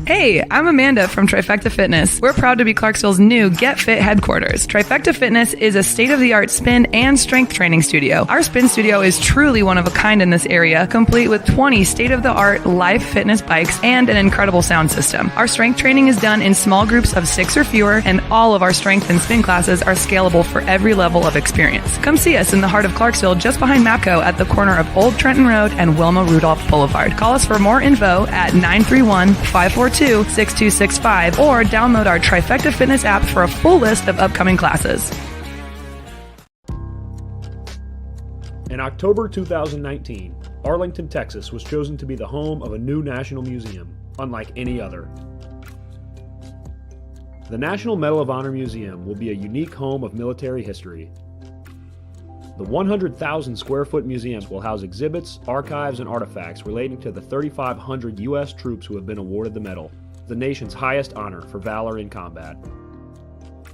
Hey, I'm Amanda from Trifecta Fitness. We're proud to be Clarksville's new Get Fit headquarters. Trifecta Fitness is a state-of-the-art spin and strength training studio. Our spin studio is truly one of a kind in this area, complete with 20 state-of-the-art live fitness bikes and an incredible sound system. Our strength training is done in small groups of 6 or fewer, and all of our strength and spin classes are scalable for every level of experience. Come see us in the heart of Clarksville, just behind MAPCO at the corner of Old Trenton Road and Wilma Rudolph Boulevard. Call us for more info at 931-542-6265 or download our Trifecta Fitness app for a full list of upcoming classes. In October 2019, Arlington, Texas was chosen to be the home of a new national museum, unlike any other. The National Medal of Honor Museum will be a unique home of military history. The 100,000 square foot museums will house exhibits, archives, and artifacts relating to the 3,500 U.S. troops who have been awarded the medal, the nation's highest honor for valor in combat.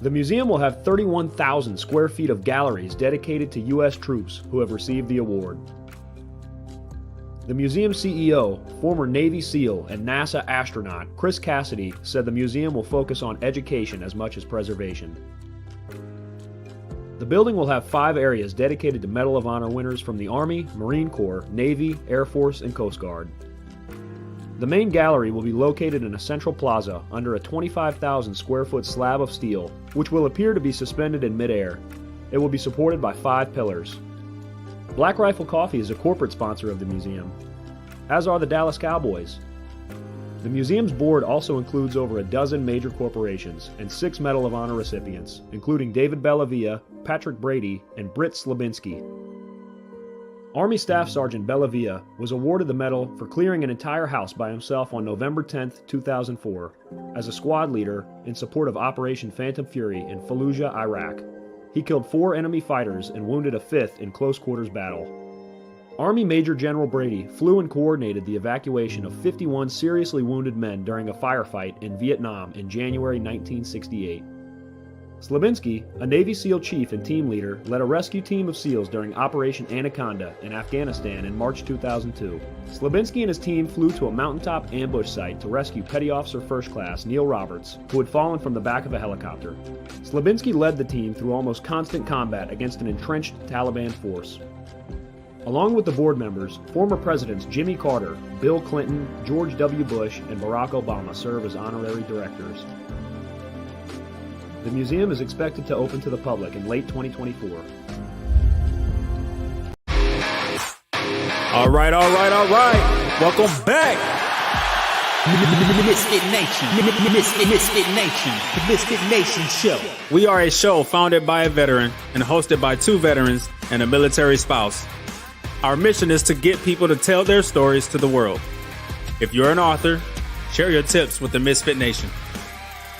The museum will have 31,000 square feet of galleries dedicated to U.S. troops who have received the award. The museum CEO, former Navy SEAL and NASA astronaut Chris Cassidy, said the museum will focus on education as much as preservation. The building will have 5 areas dedicated to Medal of Honor winners from the Army, Marine Corps, Navy, Air Force, and Coast Guard. The main gallery will be located in a central plaza under a 25,000 square foot slab of steel, which will appear to be suspended in midair. It will be supported by 5 pillars. Black Rifle Coffee is a corporate sponsor of the museum, as are the Dallas Cowboys. The museum's board also includes over a dozen major corporations and 6 Medal of Honor recipients, including David Bellavia, Patrick Brady, and Britt Slabinski. Army Staff Sergeant Bellavia was awarded the medal for clearing an entire house by himself on November 10, 2004, as a squad leader in support of Operation Phantom Fury in Fallujah, Iraq. He killed 4 enemy fighters and wounded a 5th in close quarters battle. Army Major General Brady flew and coordinated the evacuation of 51 seriously wounded men during a firefight in Vietnam in January 1968. Slabinski, a Navy SEAL chief and team leader, led a rescue team of SEALs during Operation Anaconda in Afghanistan in March 2002. Slabinski and his team flew to a mountaintop ambush site to rescue Petty Officer First Class Neil Roberts, who had fallen from the back of a helicopter. Slabinski led the team through almost constant combat against an entrenched Taliban force. Along with the board members, former presidents Jimmy Carter, Bill Clinton, George W. Bush, and Barack Obama serve as honorary directors. The museum is expected to open to the public in late 2024. All right. Welcome back. Misfit Nation. The Misfit Nation show. We are a show founded by a veteran and hosted by 2 veterans and a military spouse. Our mission is to get people to tell their stories to the world. If you're an author, share your tips with the Misfit Nation.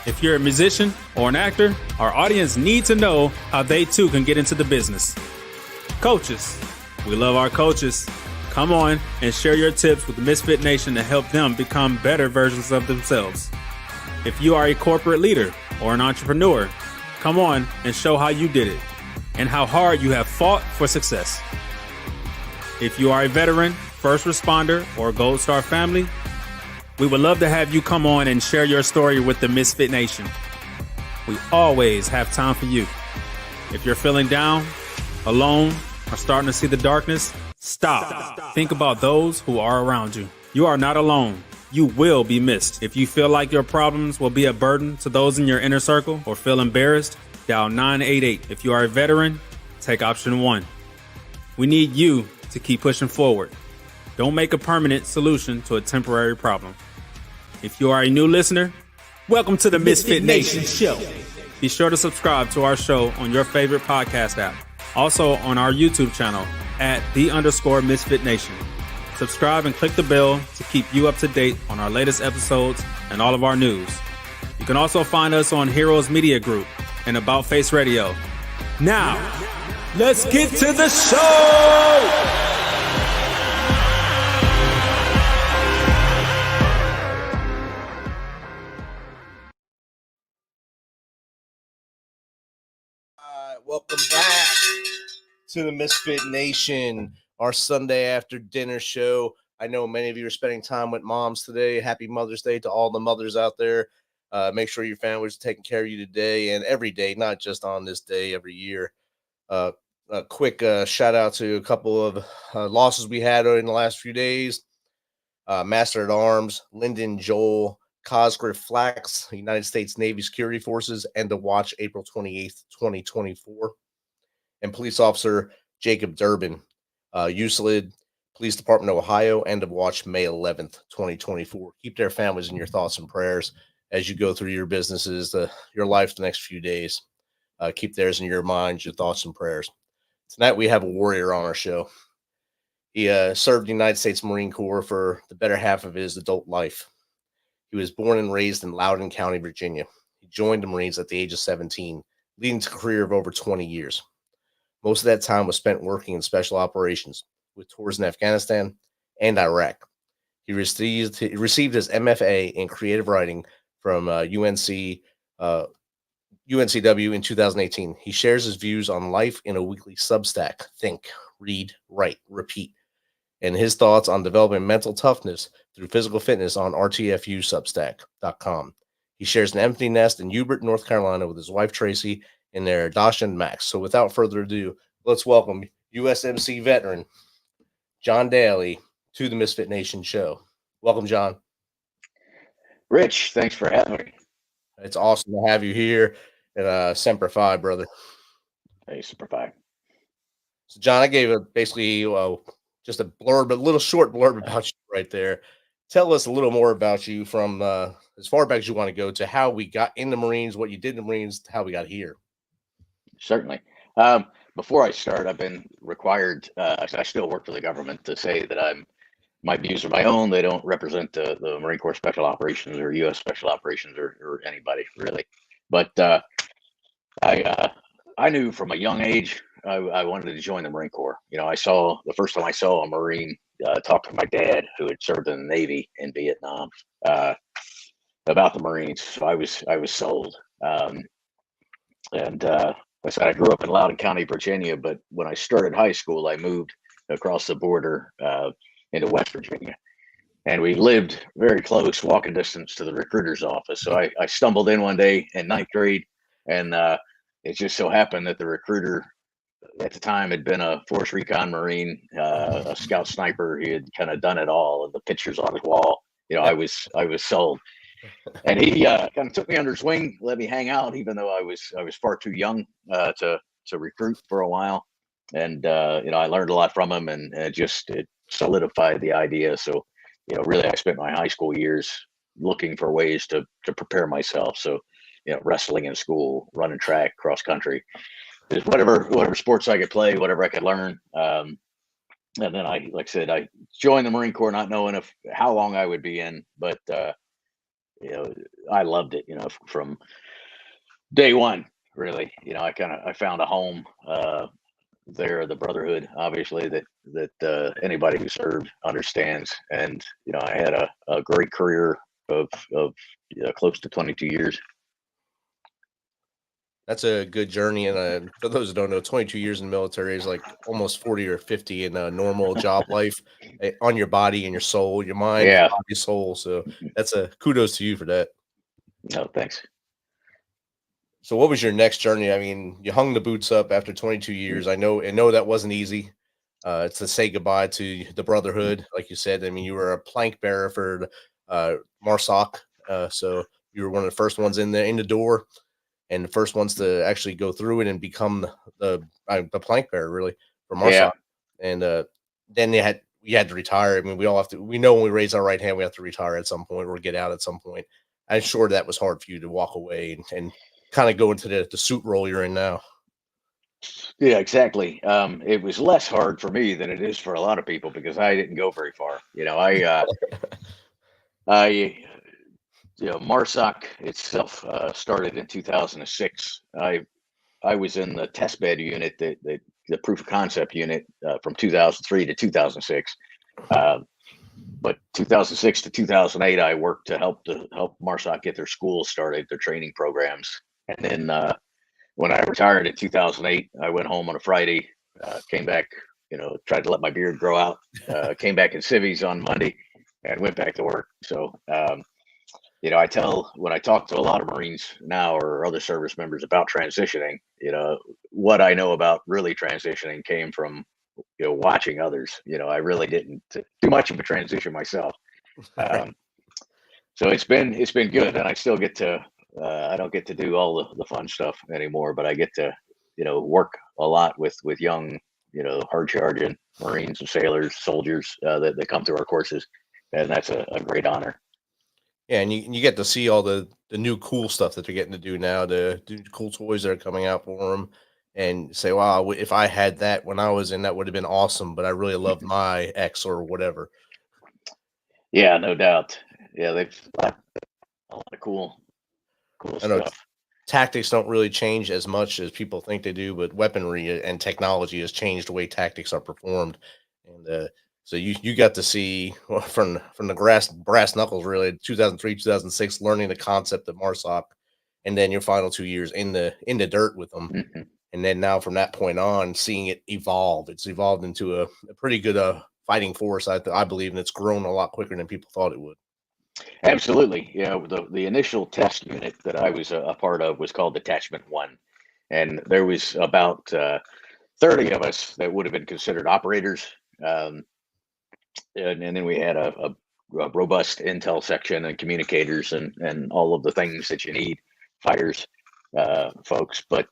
If you're a musician or an actor, our audience need to know how they too can get into the business. Coaches, we love our coaches. Come on and share your tips with the Misfit Nation to help them become better versions of themselves. If you are a corporate leader or an entrepreneur, come on and show how you did it and how hard you have fought for success. If you are a veteran, first responder, or Gold Star family, we would love to have you come on and share your story with the Misfit Nation. We always have time for you. If you're feeling down, alone, or starting to see the darkness, stop. Think about those who are around you. You are not alone. You will be missed. If you feel like your problems will be a burden to those in your inner circle or feel embarrassed, dial 988. If you are a veteran, take option 1. We need you to keep pushing forward. Don't make a permanent solution to a temporary problem. If you are a new listener, welcome to the Misfit Nation show. Be sure to subscribe to our show on your favorite podcast app. Also on our YouTube channel at @the_Misfit Nation. Subscribe and click the bell to keep you up to date on our latest episodes and all of our news. You can also find us on Heroes Media Group and About Face Radio. Now, let's get to the show! Welcome back to the Misfit Nation, our Sunday after dinner show. I know many of you are spending time with moms today. Happy Mother's Day to all the mothers out there. Make sure your family's taking care of you today and every day, not just on this day, every year. A quick shout out to a couple of losses we had in the last few days. Master at Arms, Lyndon Joel Cosgrave Flax, United States Navy Security Forces, end of watch April 28th, 2024. And Police Officer Jacob Durbin, USLID, Police Department of Ohio, end of watch May 11th, 2024. Keep their families in your thoughts and prayers as you go through your businesses, your life the next few days. Keep theirs in your minds, your thoughts and prayers. Tonight we have a warrior on our show. He served the United States Marine Corps for the better half of his adult life. He was born and raised in Loudoun County, Virginia. He joined the Marines at the age of 17, leading to a career of over 20 years. Most of that time was spent working in special operations with tours in Afghanistan and Iraq. He received his MFA in creative writing from UNCW in 2018. He shares his views on life in a weekly Substack, Think, Read, Write, Repeat, and his thoughts on developing mental toughness through physical fitness on rtfusubstack.com. He shares an empty nest in Hubert, North Carolina with his wife, Tracy, and their Dachshund, Max. So without further ado, let's welcome USMC veteran John Dailey to the MisFitNation show. Welcome, John. Rich, thanks for having me. It's awesome to have you here at Semper Fi, brother. Hey, Semper Fi. So, John, I gave basically just a little short blurb about you right there. Tell us a little more about you from as far back as you want to go to how we got in the Marines, what you did in the Marines, how we got here. Certainly. Before I start, I've been required, I still work for the government, to say that my views are my own. They don't represent the Marine Corps Special Operations or U.S. Special Operations or anybody, really. But I knew from a young age I wanted to join the Marine Corps. You know, the first time I saw a Marine talk to my dad, who had served in the Navy in Vietnam, about the Marines. So I was sold. I said I grew up in Loudoun County, Virginia, but when I started high school, I moved across the border into West Virginia. And we lived very close, walking distance to the recruiter's office. So I stumbled in one day in ninth grade, and it just so happened that the recruiter at the time had been a Force Recon Marine, a scout sniper. He had kind of done it all, and the pictures on his wall. You know, I was sold. And he kind of took me under his wing, let me hang out, even though I was far too young to recruit for a while. And I learned a lot from him, and it solidified the idea. So, really, I spent my high school years looking for ways to prepare myself. So, wrestling in school, running track, cross country, just whatever sports I could play, whatever I could learn. And then I joined the Marine Corps, not knowing how long I would be in, but I loved it, from day one, really. I found a home there, the brotherhood, obviously, that anybody who served understands. And, I had a great career of close to 22 years. That's a good journey. And for those who don't know, 22 years in the military is like almost 40 or 50 in a normal job life, on your body and your soul, your mind, Yeah. your soul. So that's a kudos to you for that. No, thanks. So what was your next journey? I mean, you hung the boots up after 22 years. I know that wasn't easy. It's to say goodbye to the brotherhood. Like you said, I mean, you were a plank bearer for MARSOC. So you were one of the first ones in the door, and the first ones to actually go through it and become the plank bearer, really, for MARSOC. Yeah. And then we had to retire. I mean, we know when we raise our right hand, we have to retire at some point or get out at some point. I'm sure that was hard for you to walk away and kind of go into the suit role you're in now. Yeah, exactly. It was less hard for me than it is for a lot of people, because I didn't go very far. MARSOC itself started in 2006. I was in the test bed unit, the proof of concept unit, from 2003 to 2006. But 2006 to 2008, I worked to help MARSOC get their schools started, their training programs. And then when I retired in 2008, I went home on a Friday, came back tried to let my beard grow out. Came back in civvies on Monday and went back to work. So, when I talk to a lot of Marines now or other service members about transitioning, what I know about really transitioning came from, watching others. I really didn't do much of a transition myself. So it's been good, and I still get to, I don't get to do all the fun stuff anymore, but I get to, work a lot with young, hard charging Marines and sailors, soldiers that come through our courses. And that's a great honor. Yeah, and you get to see all the new cool stuff that they're getting to do now, the cool toys that are coming out for them, and say, wow, if I had that when I was in, that would have been awesome, but I really loved my X or whatever. Yeah, no doubt. Yeah, they've got a lot of cool I know stuff. tactics don't really change as much as people think they do, but weaponry and technology has changed the way tactics are performed. And so you got to see from the brass knuckles, really, 2003, 2006, learning the concept of MARSOC, and then your final 2 years in the dirt with them. Mm-hmm. And then now from that point on, seeing it evolve, it's evolved into a pretty good fighting force, I believe, and it's grown a lot quicker than people thought it would. Absolutely. Yeah, the initial test unit that I was a part of was called Detachment One, and there was about 30 of us that would have been considered operators, and then we had a robust intel section and communicators and all of the things that you need, fighters, folks. But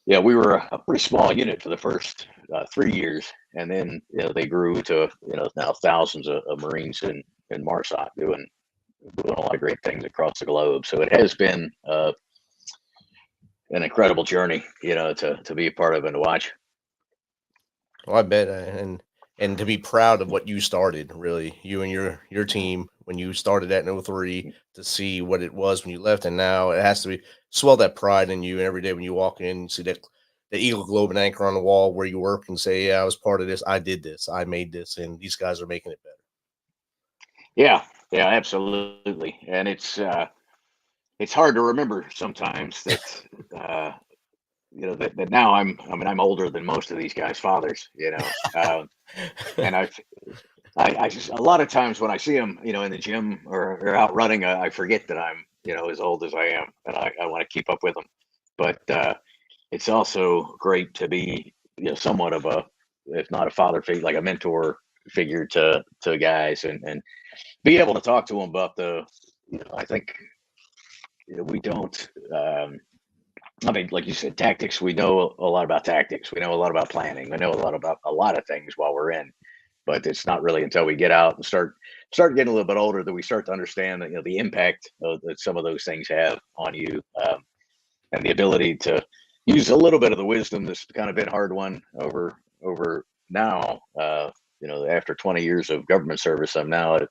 yeah, we were a pretty small unit for the first 3 years, and then they grew to now thousands of Marines in MARSOC doing a lot of great things across the globe. So it has been an incredible journey, to be a part of and to watch. Well, I bet, and to be proud of what you started, really, you and your team when you started that in 03, to see what it was when you left, and now it has to be swell that pride in you. And every day when you walk in, you see that the eagle globe and anchor on the wall where you work, and say, "Yeah, I was part of this. I did this. I made this, and these guys are making it better." Yeah, absolutely. And it's hard to remember sometimes that that now I'm older than most of these guys' fathers, and I just, a lot of times when I see them, in the gym or out running, I forget that I'm, as old as I am, and I want to keep up with them. But it's also great to be, somewhat of a, if not a father figure, like a mentor figure to guys, and be able to talk to them about I think we don't. I mean, like you said, tactics. We know a lot about tactics. We know a lot about planning. We know a lot about a lot of things while we're in, but it's not really until we get out and start getting a little bit older that we start to understand that the impact that some of those things have on you, and the ability to use a little bit of the wisdom that's kind of been hard won over now. After 20 years of government service, I'm now at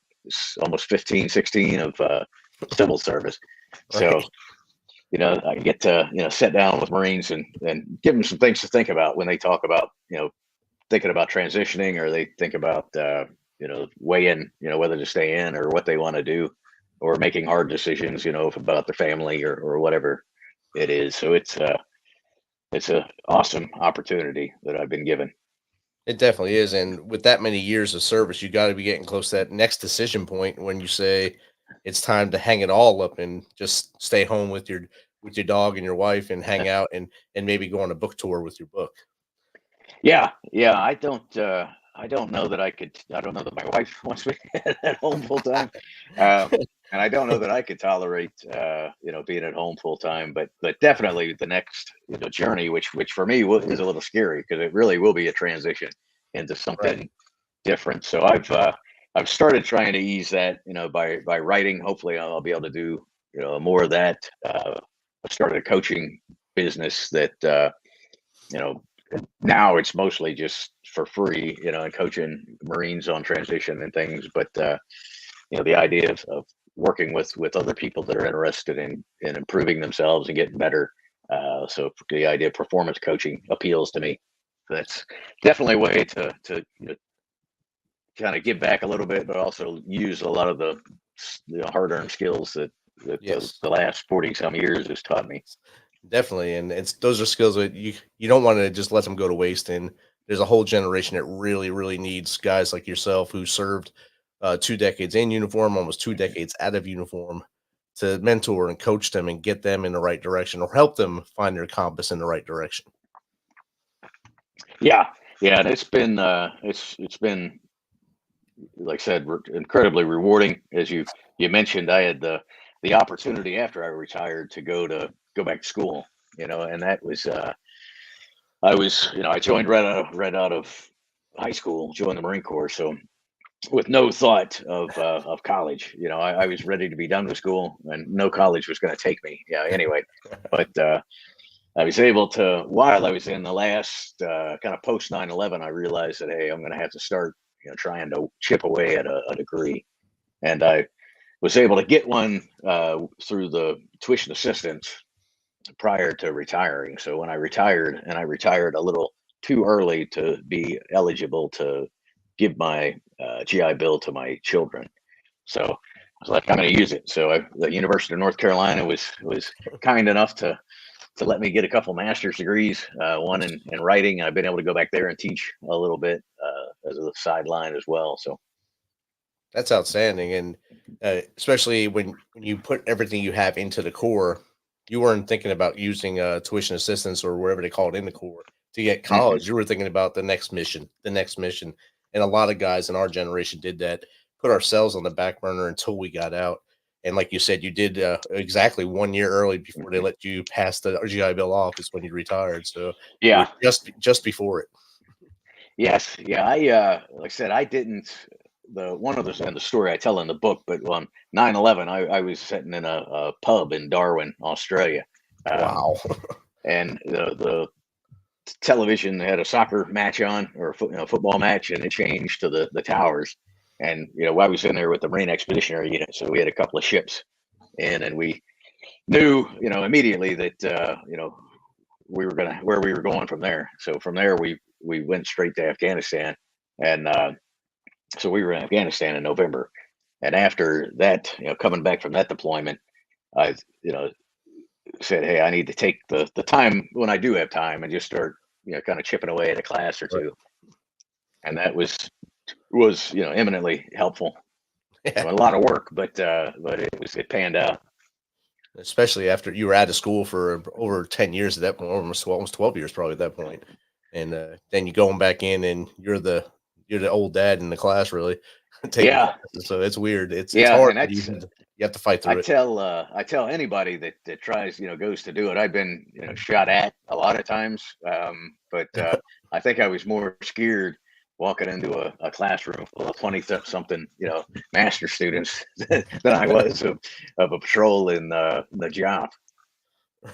almost 15, 16 of civil service. Right. So. I get to, sit down with Marines and give them some things to think about when they talk about, thinking about transitioning, or they think about, weigh in, whether to stay in or what they want to do, or making hard decisions, about their family or whatever it is. So it's an awesome opportunity that I've been given. It definitely is. And with that many years of service, you got to be getting close to that next decision point when you say it's time to hang it all up and just stay home with your dog and your wife and hang out and maybe go on a book tour with your book. Yeah. I don't know that I could. I don't know that my wife wants me at home full time, and I don't know that I could tolerate, being at home full time. But definitely the next journey, which for me is a little scary, because it really will be a transition into something different. So I've started trying to ease that, by writing. Hopefully I'll be able to do, more of that. I started a coaching business that, now it's mostly just for free, and coaching Marines on transition and things. But, the idea of working with other people that are interested in improving themselves and getting better. So the idea of performance coaching appeals to me. That's definitely a way to kind of give back a little bit, but also use a lot of the hard-earned skills that Yes. the last 40 some years has taught me. Definitely. And those are skills that you don't want to just let them go to waste. And there's a whole generation that really, really needs guys like yourself who served 2 decades in uniform, almost 2 decades out of uniform, to mentor and coach them and get them in the right direction or help them find their compass in the right direction. Yeah, yeah, and it's been, like I said, incredibly rewarding. As you mentioned, I had the opportunity after I retired to go back to school, and that was I joined right out of high school, joined the Marine Corps, so with no thought of college. I was ready to be done with school, and no college was going to take me. Yeah, anyway, but I was able to, while I was in the last kind of post 9/11, I realized that, hey, I'm going to have to start, trying to chip away at a degree. And I was able to get one through the tuition assistance prior to retiring. So when I retired, and I retired a little too early to be eligible to give my GI Bill to my children. So I was like, I'm going to use it. So the University of North Carolina was kind enough to let me get a couple master's degrees, one in writing. I've been able to go back there and teach a little bit as a sideline as well. So that's outstanding. And especially when you put everything you have into the Corps, you weren't thinking about using tuition assistance or whatever they call it in the Corps to get college. You were thinking about the next mission. And a lot of guys in our generation did that, put ourselves on the back burner until we got out. And like you said, you did exactly 1 year early before they let you pass the GI Bill off is when you retired. So yeah, just before it. Yes, yeah. Like I said, I didn't. One of the story I tell in the book, but on 9/11, I was sitting in a pub in Darwin, Australia. Wow. And the television had a soccer match on, or a football match, and it changed to the towers. And I was in there with the Marine Expeditionary Unit, so we had a couple of ships in, and we knew immediately that we were where we were going from there. So from there we went straight to Afghanistan, and so we were in Afghanistan in November. And after that, coming back from that deployment, I said, hey, I need to take the time when I do have time and just start kind of chipping away at a class or two. Right. And that was eminently helpful. Yeah. A lot of work, but it panned out. Especially after you were out of school for over 10 years at that point, almost 12 years probably at that point. And then you going back in and you're the old dad in the class, really. Yeah. So it's weird. It's hard. And you have to fight through it. I tell anybody that tries, goes to do it. I've been, shot at a lot of times. But I think I was more scared walking into a classroom full of 20-something, master students than I was of a patrol in the job.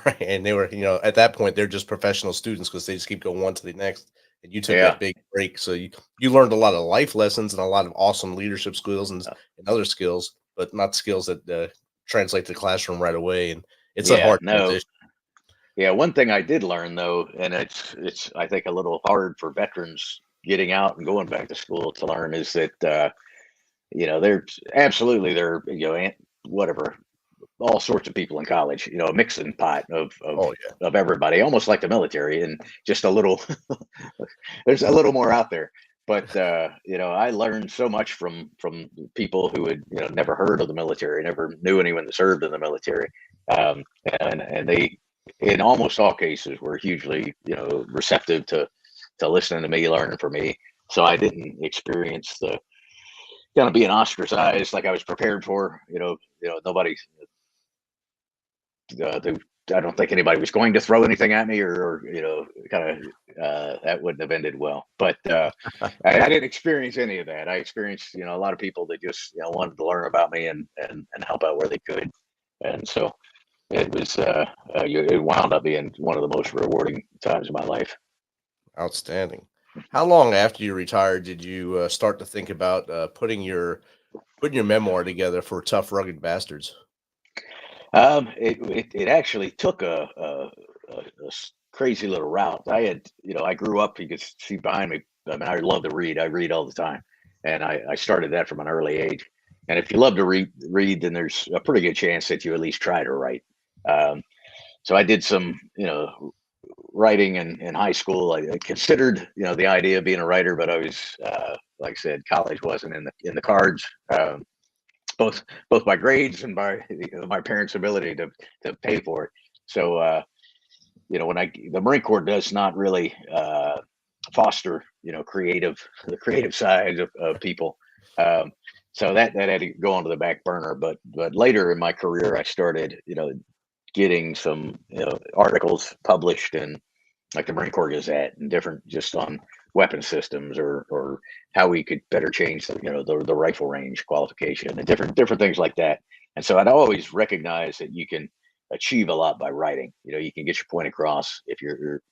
Right. And they were, at that point, they're just professional students because they just keep going one to the next. And you took that big break. So you learned a lot of life lessons and a lot of awesome leadership skills and other skills, but not skills that translate to the classroom right away. And it's a hard transition. Yeah. One thing I did learn, though, and it's I think a little hard for veterans getting out and going back to school to learn, is that they're whatever, all sorts of people in college, a mixing pot of everybody, almost like the military, and just a little there's a little more out there. But I learned so much from people who had never heard of the military, never knew anyone that served in the military, and they, in almost all cases, were hugely receptive to listening to me, learning from me. So I didn't experience the kind of being ostracized like I was prepared for. Nobody. I don't think anybody was going to throw anything at me, or that wouldn't have ended well. But I didn't experience any of that. I experienced a lot of people that just wanted to learn about me and help out where they could, and so it was it wound up being one of the most rewarding times of my life. Outstanding. How long after you retired did you start to think about putting your memoir together for Tough Rugged Bastards? It actually took a crazy little route. I grew up, you could see behind me. I mean, I love to read. I read all the time, and I started that from an early age. And if you love to read, then there's a pretty good chance that you at least try to write. So I did some, writing in high school. I considered, the idea of being a writer, but I was, like I said, college wasn't in the cards. Both my grades and my parents' ability to pay for it. So, the Marine Corps does not really foster, the creative side of people. So that had to go onto the back burner. But later in my career, I started, getting some articles published in like the Marine Corps Gazette and different just on weapon systems or how we could better change the rifle range qualification and different things like that. And so I'd always recognize that you can achieve a lot by writing. You can get your point across if you're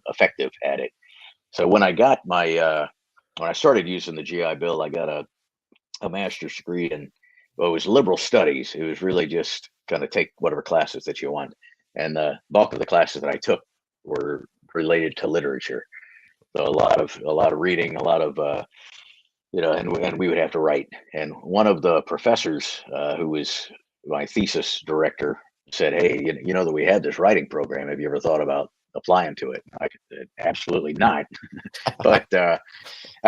effective at it. So when I got when I started using the GI Bill, I got a master's degree in, well, it was liberal studies. It was really just kind of take whatever classes that you want. And the bulk of the classes that I took were related to literature. So a lot of reading, a lot of, and we would have to write. And one of the professors who was my thesis director said, "Hey, you know that we had this writing program. Have you ever thought about applying to it?" I said, "Absolutely not." But I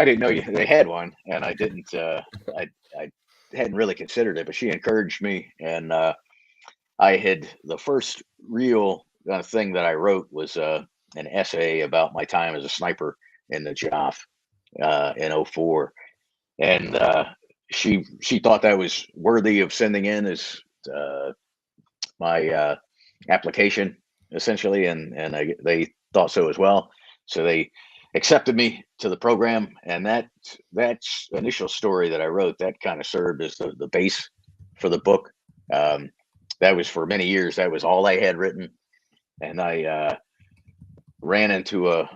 didn't know they had one, and I didn't. I hadn't really considered it, but she encouraged me, and I had the first real thing that I wrote was an essay about my time as a sniper in the JOF in 2004, and she thought that was worthy of sending in as my application essentially, and they thought so as well. So they accepted me to the program, and that initial story that I wrote, that kind of served as the base for the book. That was for many years, that was all I had written. And I ran into a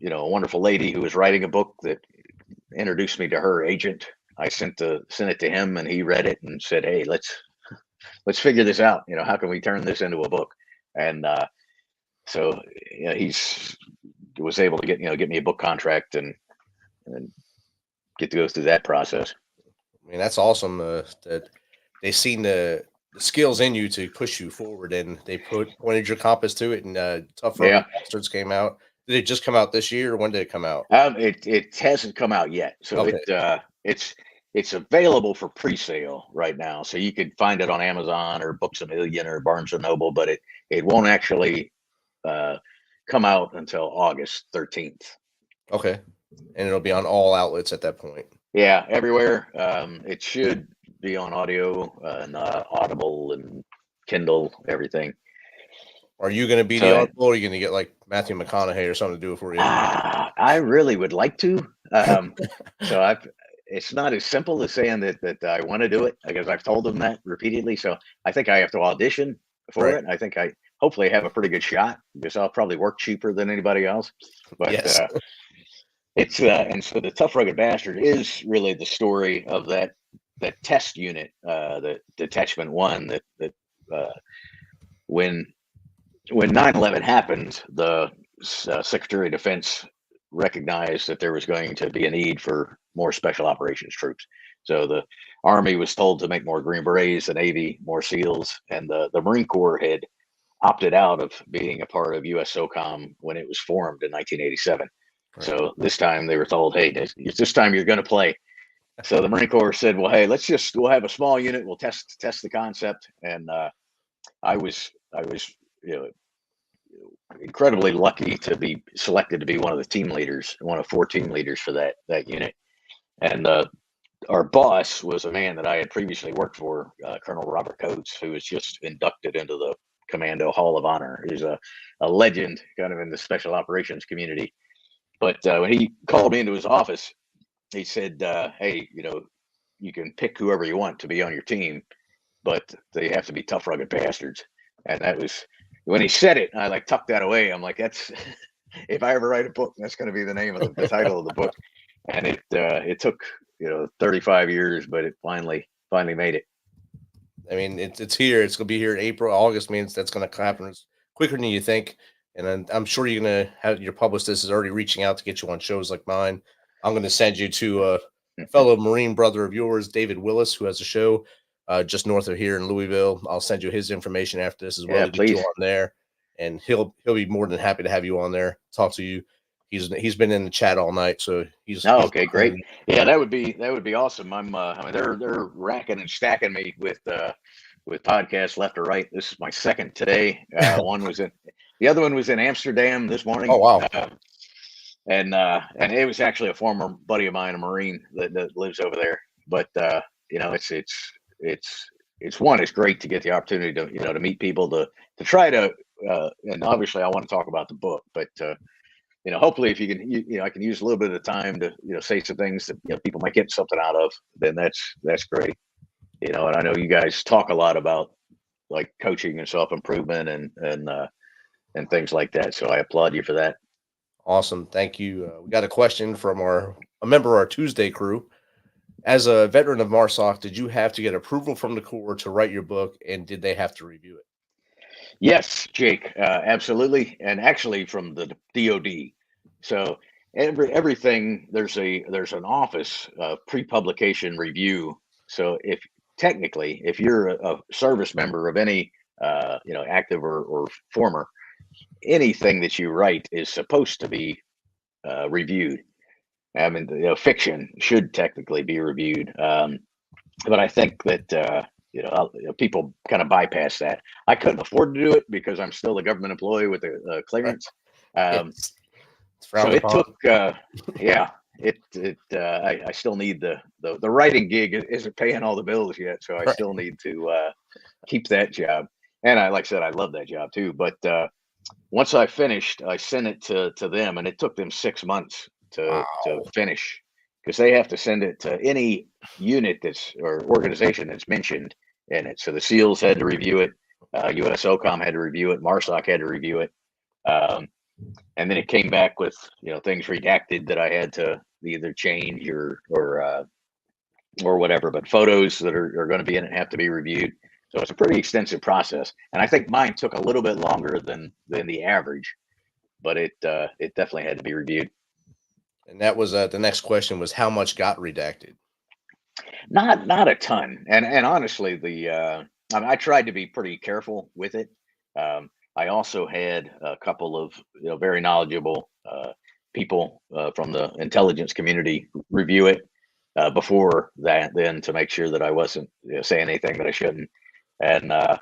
wonderful lady who was writing a book that introduced me to her agent. I sent it to him, and he read it and said, "Hey, let's figure this out. How can we turn this into a book?" And so he was able to get me a book contract and get to go through that process. I mean, that's awesome that they seen the skills in you to push you forward, and they pointed your compass to it. And Tough Bastards came out. Did it just come out this year, or when did it come out? It hasn't come out yet, so okay. It's available for pre-sale right now, so you could find it on Amazon or Books A Million or Barnes and Noble, but it won't actually come out until August 13th. Okay, and it'll be on all outlets at that point. Yeah, everywhere. It should be on audio and Audible and Kindle, everything. Are you going to be the Audible, or are you going to get like Matthew McConaughey or something to do it for you? I really would like to. So it's not as simple as saying that I want to do it, because I've told them that repeatedly. So I think I have to audition for it. I think I hopefully have a pretty good shot, because I'll probably work cheaper than anybody else. But yes. It's and so the Tough Rugged Bastard is really the story of that test unit, the Detachment One, that when 9/11 happened, the Secretary of Defense recognized that there was going to be a need for more special operations troops. So the Army was told to make more Green Berets, the Navy more SEALs, and the Marine Corps had opted out of being a part of USSOCOM when it was formed in 1987. Right. So this time they were told, "Hey, this time you're going to play." So the Marine Corps said, "Well, hey, we'll have a small unit. We'll test the concept." And I was incredibly lucky to be selected to be one of the team leaders, one of 4 team leaders for that unit. And our boss was a man that I had previously worked for, Colonel Robert Coates, who was just inducted into the Commando Hall of Honor. He's a legend kind of in the special operations community. But when he called me into his office, he said, "Hey, you can pick whoever you want to be on your team, but they have to be tough, rugged bastards." And that was, when he said it, I tucked that away. I'm like, that's, if I ever write a book, that's going to be the name of the title of the book. And it took 35 years, but it finally made it. I mean, it's here. It's going to be here in April. August means that's going to happen quicker than you think. And I'm sure you're going to have your publicist is already reaching out to get you on shows like mine. I'm going to send you to a fellow Marine brother of yours, David Willis, who has a show just north of here in Louisville. I'll send you his information after this as well. Yeah, to get you on there. and he'll be more than happy to have you on there, talk to you. He's been in the chat all night, so he's okay, great. Yeah, that would be awesome. I mean, they're racking and stacking me with podcasts left or right. This is my second today. The other one was in Amsterdam this morning. Oh wow! And it was actually a former buddy of mine, a Marine that lives over there. But it's great to get the opportunity to meet people, to try to and obviously I want to talk about the book, but hopefully if you can I can use a little bit of time to say some things that people might get something out of, then that's great. And I know you guys talk a lot about like coaching and self-improvement and things like that, so I applaud you for that. Awesome, thank you. We got a question from a member of our Tuesday crew. As a veteran of MARSOC, did you have to get approval from the Corps to write your book, and did they have to review it? Yes, Jake, absolutely, and actually from the DoD. So everything there's an office pre-publication review. So if you're a service member of any active or former, anything that you write is supposed to be reviewed. I mean, fiction should technically be reviewed, but I think that people kind of bypass that. I couldn't afford to do it because I'm still a government employee with a clearance. So it took, I still need the writing gig isn't paying all the bills yet, so I still need to keep that job. And like I said, I love that job too. But once I finished, I sent it to them, and it took them 6 months to finish, because they have to send it to any unit or organization that's mentioned in it. So the SEALs had to review it, USOCOM had to review it, MARSOC had to review it, and then it came back with things redacted that I had to either change or whatever. But photos that are going to be in it have to be reviewed. So it's a pretty extensive process, and I think mine took a little bit longer than the average, but it definitely had to be reviewed. And that was the next question was how much got redacted? Not a ton, and honestly, I tried to be pretty careful with it. I also had a couple of very knowledgeable people from the intelligence community review it before that, then to make sure that I wasn't saying anything that I shouldn't. And a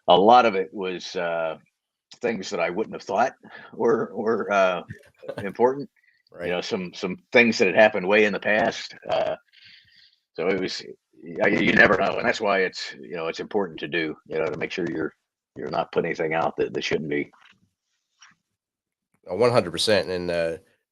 lot of it was things that I wouldn't have thought were important. Right. Some things that had happened way in the past. So it was, you never know, and that's why it's important to do, to make sure you're not putting anything out that shouldn't be. 100%. And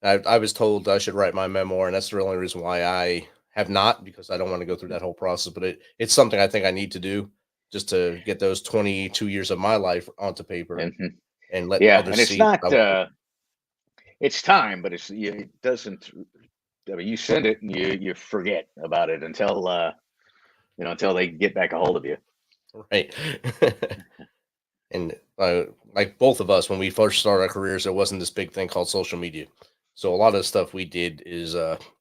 I was told I should write my memoir, and that's the only reason why I have not, because I don't want to go through that whole process. But it's something I think I need to do, just to get those 22 years of my life onto paper and let others and see. It's time, but it doesn't. I mean, you send it and you forget about it until they get back a hold of you. Right. And like both of us, when we first started our careers, there wasn't this big thing called social media. So a lot of the stuff we did is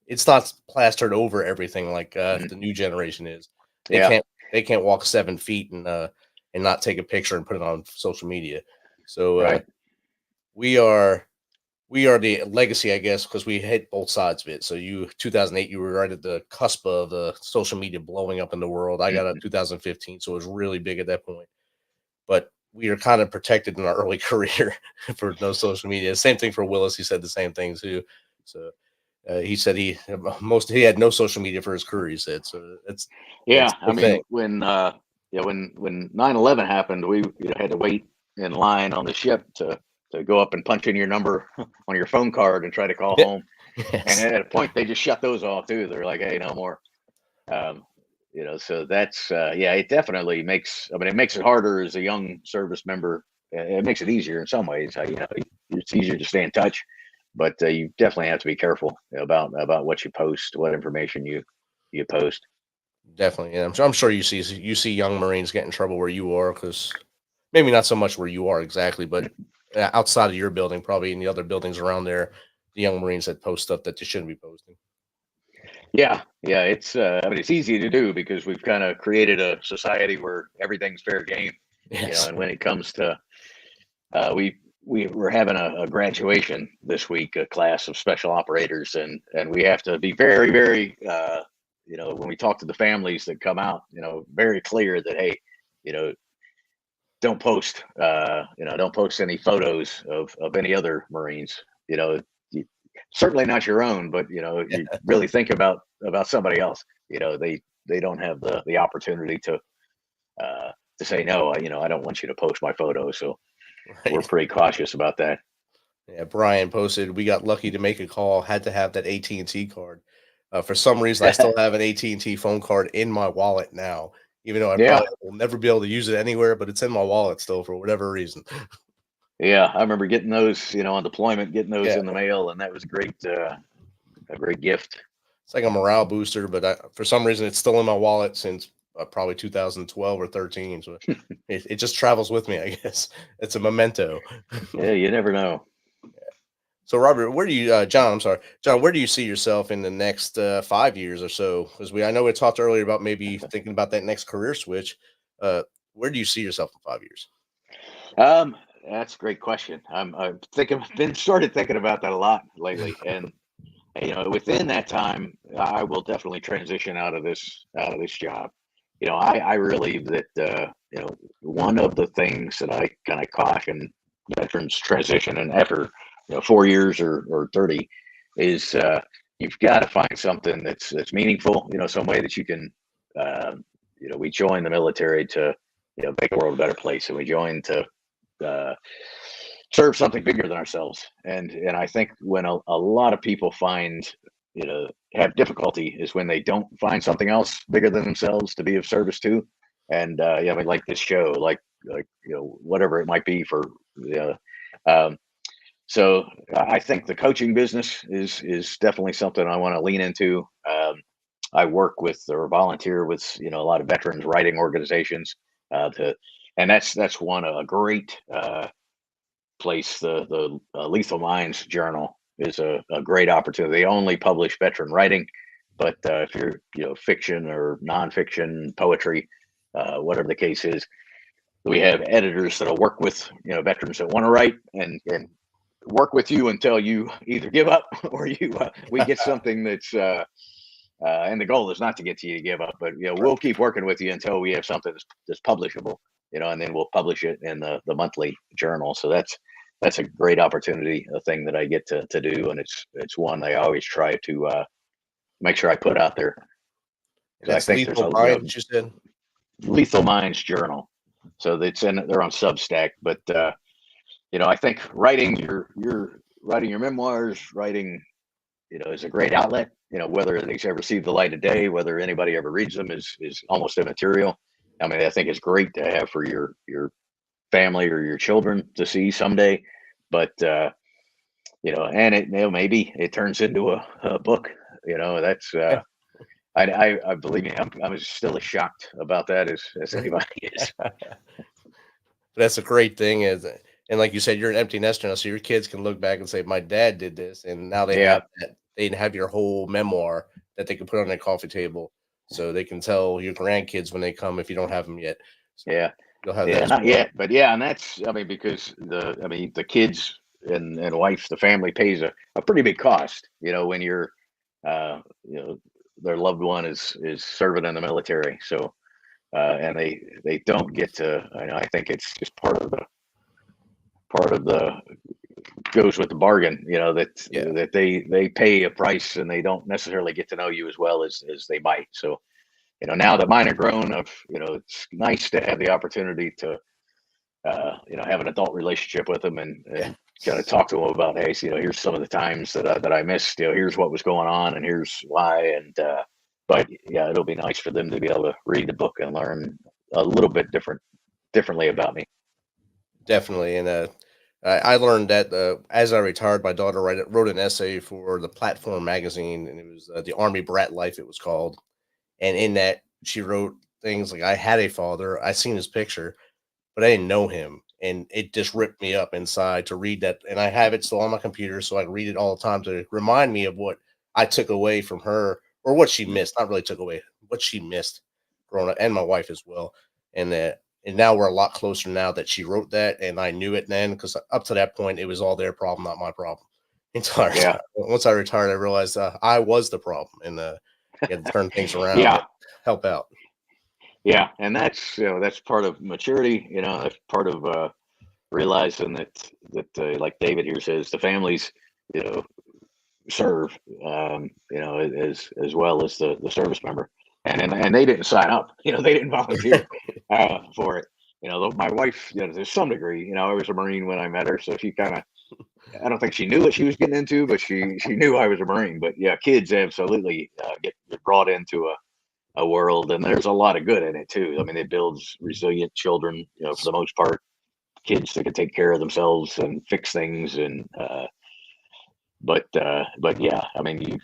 it's not plastered over everything like the new generation is. They can't walk 7 feet and not take a picture and put it on social media. So we are the legacy, I guess, because we hit both sides of it. So 2008, you were right at the cusp of the social media blowing up in the world. I got it in 2015, so it was really big at that point. But we are kind of protected in our early career for no social media. Same thing for Willis. He said the same thing too. So he said he had no social media for his career. He said so. I mean, when 9/11 happened, we had to wait in line on the ship to go up and punch in your number on your phone card and try to call home. Yes. And at a point, they just shut those off too. They're like, hey, no more. So that's, it definitely makes it harder as a young service member. It makes it easier in some ways. It's easier to stay in touch, but you definitely have to be careful about what you post, what information you post. Definitely. And I'm sure you see young Marines get in trouble where you are, because maybe not so much where you are exactly, but outside of your building, probably in the other buildings around there, the young Marines that post stuff that they shouldn't be posting. Yeah. It's it's easy to do because we've kind of created a society where everything's fair game. Yes. And when it comes to we were having a graduation this week, a class of special operators, and we have to be very, very, when we talk to the families that come out, very clear that, hey, don't post, don't post any photos of any other Marines, certainly not your own, but, you really think about somebody else, they don't have the opportunity to say, no, I don't want you to post my photo. So we're pretty cautious about that. Yeah, Brian posted, we got lucky to make a call, had to have that AT&T card. For some reason, I still have an AT&T phone card in my wallet now, even though I probably will never be able to use it anywhere, but it's in my wallet still for whatever reason. Yeah, I remember getting those, on deployment, getting those in the mail, and that was a great gift. It's like a morale booster, but for some reason, it's still in my wallet since probably 2012 or 13. So it just travels with me, I guess. It's a memento. Yeah, you never know. So, Robert, John, where do you see yourself in the next 5 years or so? Because I know we talked earlier about maybe thinking about that next career switch. Where do you see yourself in 5 years? That's a great question. I've started thinking about that a lot lately, and within that time, I will definitely transition out of this job. I really that one of the things that I kind of caution veterans transition and after 4 years or 30 is you've got to find something that's meaningful, some way that you can we join the military to make the world a better place, and we join to serve something bigger than ourselves. And I think when a lot of people have difficulty is when they don't find something else bigger than themselves to be of service to. And like this show, like whatever it might be for so I think the coaching business is definitely something I want to lean into. I work with or volunteer with a lot of veterans writing organizations and that's a great place. The Lethal Minds Journal is a great opportunity. They only publish veteran writing, but if you're fiction or nonfiction, poetry, whatever the case is, we have editors that'll work with veterans that want to write and work with you until you either give up or we get something that's and the goal is not to get you to give up, but we'll keep working with you until we have something that's publishable, and then we'll publish it in the monthly journal. So that's a great opportunity, a thing that I get to do, and it's one I always try to make sure I put out there. That's I think Lethal Minds, you said? Lethal Minds Journal. So they're on Substack, but I think writing your memoirs, writing is a great outlet. Whether they ever see the light of day, whether anybody ever reads them is almost immaterial. I mean, I think it's great to have for your family or your children to see someday, but and it maybe it turns into a book. That's I believe me, I'm still as shocked about that as anybody is. That's a great thing, and like you said, you're an empty nester now, so your kids can look back and say, "My dad did this," and now they have that. They have your whole memoir that they can put on their coffee table, so they can tell your grandkids when they come if you don't have them yet. So you'll have that. Not yet, but and that's because the kids and wife, the family pays a pretty big cost. When you're their loved one is serving in the military, so and they don't get to. I think it's just part of the goes with the bargain, that they pay a price and they don't necessarily get to know you as well as they might. So, now that mine are grown up, it's nice to have the opportunity to, have an adult relationship with them and kind of talk to them about, hey, here's some of the times that I missed, here's what was going on and here's why. And, but it'll be nice for them to be able to read the book and learn a little bit differently about me. Definitely. And, I learned that as I retired, my daughter wrote an essay for the Platform magazine, and it was the Army Brat Life, it was called. And in that, she wrote things like, I had a father, I seen his picture, but I didn't know him. And it just ripped me up inside to read that. And I have it still on my computer, so I read it all the time to remind me of what I took away from her, or what she missed. Not really took away, what she missed growing up, and my wife as well. And that And now we're a lot closer now that she wrote that, and I knew it then, because up to that point, it was all their problem, not my problem. Until once I retired, I realized I was the problem, and you had to turn things around and help out. Yeah, and that's that's part of maturity. That's part of realizing that like David here says, the families serve as well as the service member, and they didn't sign up. They didn't volunteer for it. My wife, to some degree, I was a Marine when I met her, so she kind of, I don't think she knew what she was getting into, but she knew I was a Marine. But yeah, kids absolutely get brought into a world, and there's a lot of good in it too. I mean, it builds resilient children, for the most part, kids that can take care of themselves and fix things. And but yeah, I mean,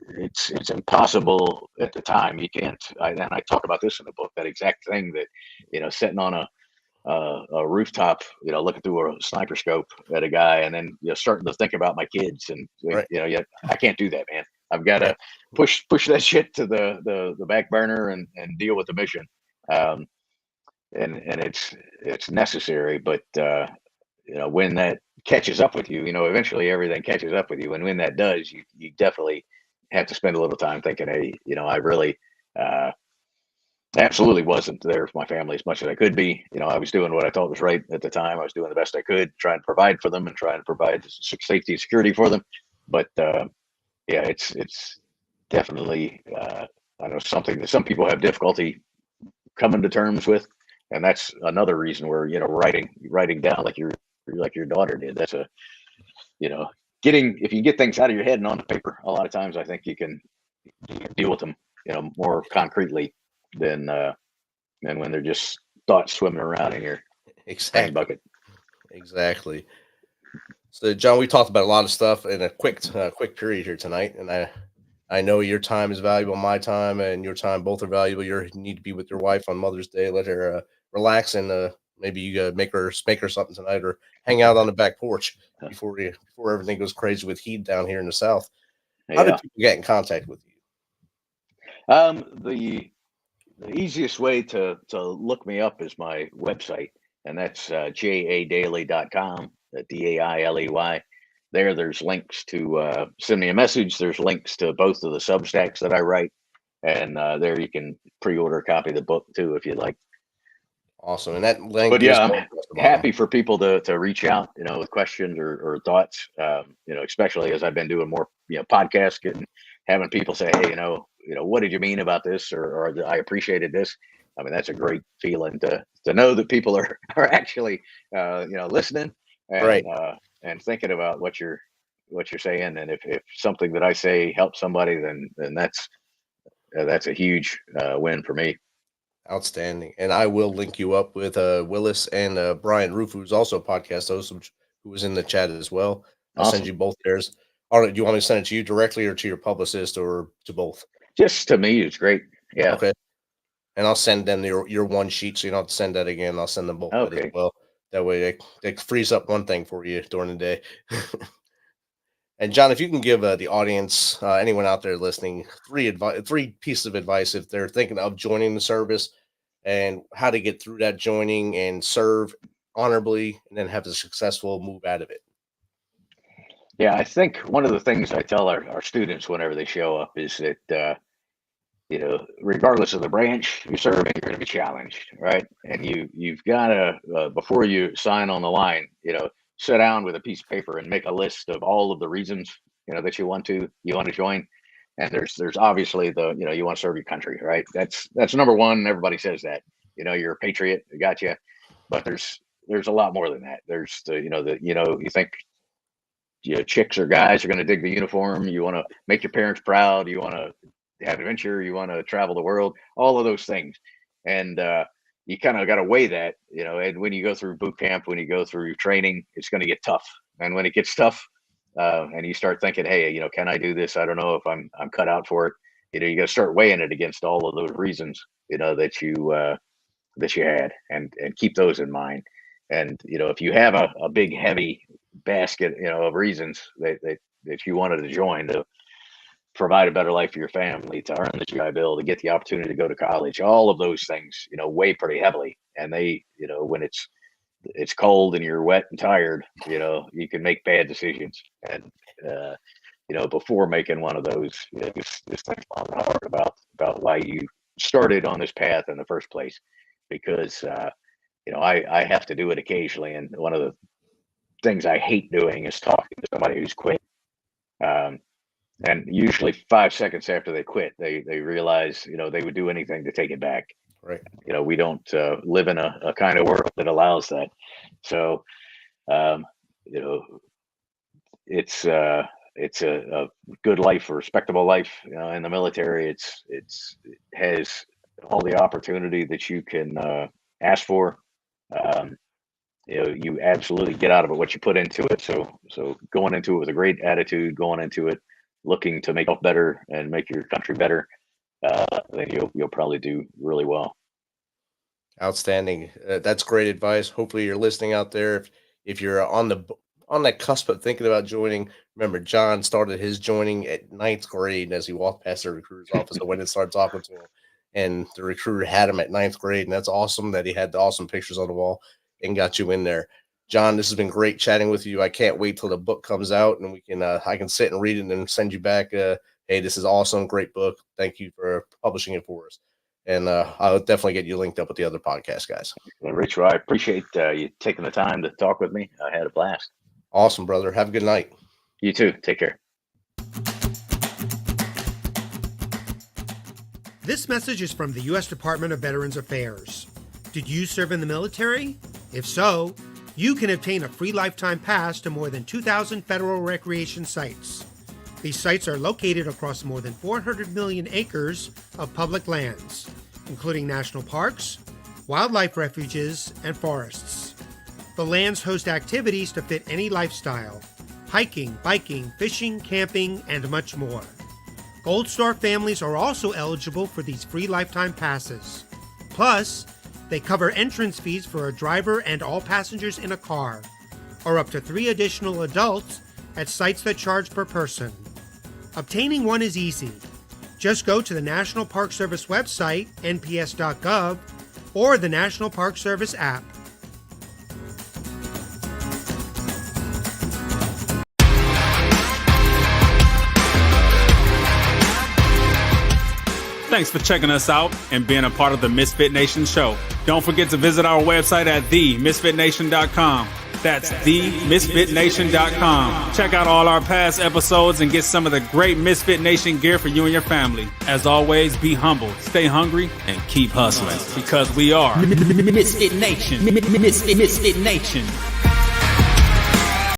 it's impossible at the time. You can't. And I talk about this in the book, that exact thing, that sitting on a rooftop, looking through a sniper scope at a guy, and then starting to think about my kids, and Right. I can't do that, man. I've got to push that shit to the back burner and deal with the mission. And it's necessary, but when that catches up with you, eventually everything catches up with you, and when that does, you definitely have to spend a little time thinking, hey, I really absolutely wasn't there for my family as much as I could be. I was doing what I thought was right at the time. I was doing the best I could, trying to provide for them and trying to provide safety and security for them. But yeah, it's definitely I know something that some people have difficulty coming to terms with, and that's another reason where writing down like your daughter did. That's if you get things out of your head and onto paper, a lot of times I think you can deal with them more concretely than when they're just thoughts swimming around in your brain bucket. Exactly. So, John, we talked about a lot of stuff in a quick period here tonight, and I know your time is valuable, my time and your time both are valuable. You need to be with your wife on Mother's Day. Let her relax, and maybe you make her something tonight, or hang out on the back porch before everything goes crazy with heat down here in the South. How did people get in contact with The you? easiest way to look me up is my website, and that's jadailey.com, Dailey. There's links to send me a message. There's links to both of the Substacks that I write, and there you can pre-order a copy of the book too if you'd like. Awesome. And that link. But yeah, I'm happy for people to reach out, with questions or thoughts. Especially as I've been doing more, podcasts, and having people say, hey, what did you mean about this, or I appreciated this. I mean, that's a great feeling to know that people are actually listening and right. And thinking about what you're saying. And if something that I say helps somebody, then that's a huge win for me. Outstanding. And I will link you up with Willis and Brian Roof, who's also a podcast host, who was in the chat as well. I'll send you both theirs. All right, do you want me to send it to you directly, or to your publicist, or to both? Just to me, it's great. Yeah. Okay. And I'll send them your one sheet, so you don't have to send that again. I'll send them both as well. That way it frees up one thing for you during the day. And John, if you can give the audience, anyone out there listening, three pieces of advice if they're thinking of joining the service, and how to get through that joining and serve honorably, and then have a successful move out of it. Yeah, I think one of the things I tell our students whenever they show up is that regardless of the branch you're serving, you're going to be challenged, right? And you've got to before you sign on the line, sit down with a piece of paper and make a list of all of the reasons that you want to join. And there's obviously you want to serve your country, right? That's number one. Everybody says that, you're a patriot, I got you. But there's a lot more than that. There's you think chicks or guys are going to dig the uniform. You want to make your parents proud. You want to have adventure. You want to travel the world. All of those things, and you kind of got to weigh that. And when you go through boot camp, when you go through training, it's going to get tough. And when it gets tough, and you start thinking, hey, can I do this? I don't know if I'm cut out for it. You got to start weighing it against all of those reasons, that you had, and keep those in mind. And if you have a big heavy basket, of reasons that you wanted to join, provide a better life for your family, to earn the GI Bill, to get the opportunity to go to college. All of those things, weigh pretty heavily. And they, when it's cold and you're wet and tired, you can make bad decisions. And before making one of those, just think long and hard about why you started on this path in the first place. Because I have to do it occasionally, and one of the things I hate doing is talking to somebody who's quit. And usually 5 seconds after they quit, they realize, they would do anything to take it back. Right. We don't live in a kind of world that allows that. So, it's a good life, a respectable life in the military. It has all the opportunity that you can ask for. You absolutely get out of it what you put into it. So going into it with a great attitude, going into it looking to make yourself better and make your country better, then you'll probably do really well. Outstanding. That's great advice. Hopefully you're listening out there. If you're on that cusp of thinking about joining, remember John started his joining at 9th grade as he walked past the recruiter's office and went and started talking to him. And the recruiter had him at 9th grade, and that's awesome that he had the awesome pictures on the wall and got you in there. John, this has been great chatting with you. I can't wait till the book comes out and we can I can sit and read it and send you back. Hey, this is awesome. Great book. Thank you for publishing it for us. And I'll definitely get you linked up with the other podcast guys. Well, Rich, I appreciate you taking the time to talk with me. I had a blast. Awesome, brother. Have a good night. You too. Take care. This message is from the U.S. Department of Veterans Affairs. Did you serve in the military? If so, you can obtain a free lifetime pass to more than 2,000 federal recreation sites. These sites are located across more than 400 million acres of public lands, including national parks, wildlife refuges, and forests. The lands host activities to fit any lifestyle: hiking, biking, fishing, camping, and much more. Gold Star families are also eligible for these free lifetime passes. Plus, they cover entrance fees for a driver and all passengers in a car, or up to 3 additional adults at sites that charge per person. Obtaining one is easy. Just go to the National Park Service website, nps.gov, or the National Park Service app. Thanks for checking us out and being a part of the Misfit Nation show. Don't forget to visit our website at themisfitnation.com. That's themisfitnation.com. Check out all our past episodes and get some of the great Misfit Nation gear for you and your family. As always, be humble, stay hungry, and keep hustling, because we are Misfit Nation. Misfit Nation.